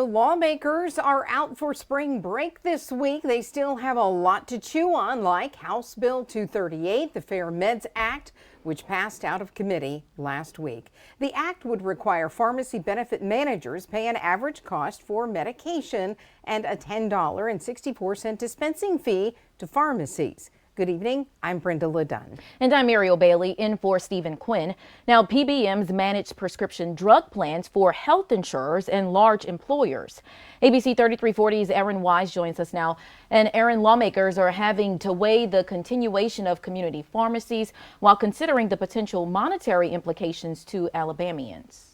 Although lawmakers are out for spring break this week, they still have a lot to chew on, like House Bill 238, the Fair Meds Act, which passed out of committee last week. The act would require pharmacy benefit managers pay an average cost for medication and a $10.64 dispensing fee to pharmacies. Good evening, I'm Brenda LeDunn. And I'm Ariel Bailey in for Stephen Quinn. Now, PBMs manage prescription drug plans for health insurers and large employers. ABC 3340's Aaron Wise joins us now. And Aaron, lawmakers are having to weigh the continuation of community pharmacies while considering the potential monetary implications to Alabamians.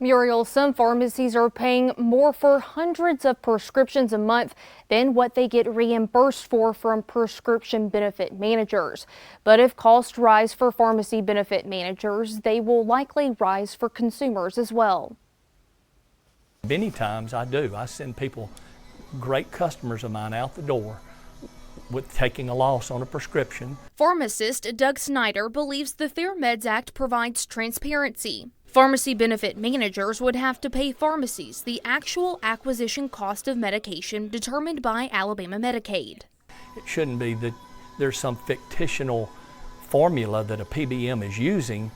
Muriel, some pharmacies are paying more for hundreds of prescriptions a month than what they get reimbursed for from prescription benefit managers. But if costs rise for pharmacy benefit managers, they will likely rise for consumers as well. Many times I do. I send people, great customers of mine, out the door with taking a loss on a prescription. Pharmacist Doug Snyder believes the Fair Meds Act provides transparency. Pharmacy benefit managers would have to pay pharmacies the actual acquisition cost of medication determined by Alabama Medicaid. It shouldn't be that there's some fictional formula that a PBM is using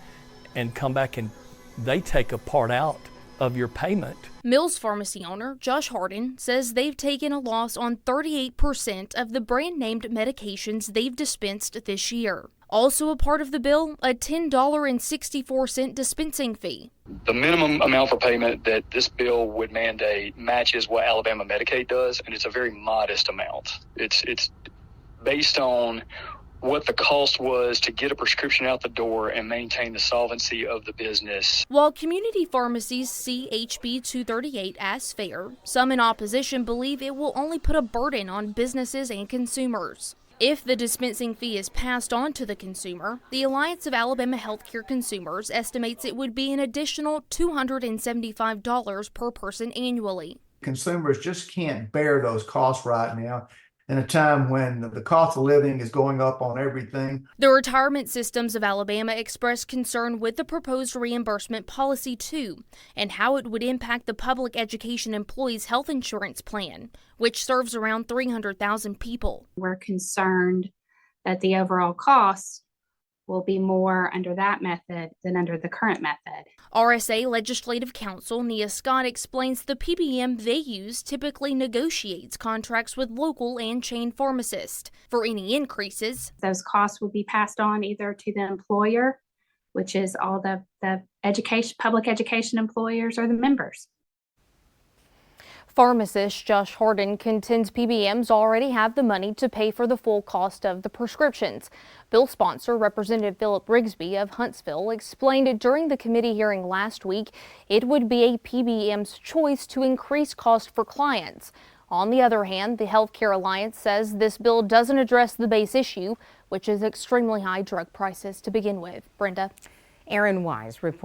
and come back and they take a part out of your payment. Mills Pharmacy owner Josh Harden says they've taken a loss on 38% of the brand-named medications they've dispensed this year. Also a part of the bill, a $10.64 dispensing fee. The minimum amount for payment that this bill would mandate matches what Alabama Medicaid does, and it's a very modest amount. It's based on what the cost was to get a prescription out the door and maintain the solvency of the business. While community pharmacies see HB 238 as fair, some in opposition believe it will only put a burden on businesses and consumers. If the dispensing fee is passed on to the consumer, the Alliance of Alabama Healthcare Consumers estimates it would be an additional $275 per person annually. Consumers just can't bear those costs right now in a time when the cost of living is going up on everything. The Retirement Systems of Alabama expressed concern with the proposed reimbursement policy too, and how it would impact the public education employees' health insurance plan, which serves around 300,000 people. We're concerned that the overall cost will be more under that method than under the current method. RSA Legislative Counsel Nia Scott explains the PBM they use typically negotiates contracts with local and chain pharmacists. For any increases, those costs will be passed on either to the employer, which is all the public education employers, or the members. Pharmacist Josh Harden contends PBMs already have the money to pay for the full cost of the prescriptions. Bill sponsor Representative Philip Rigsby of Huntsville explained during the committee hearing last week it would be a PBM's choice to increase cost for clients. On the other hand, the Healthcare Alliance says this bill doesn't address the base issue, which is extremely high drug prices to begin with. Brenda. Aaron Wise reports.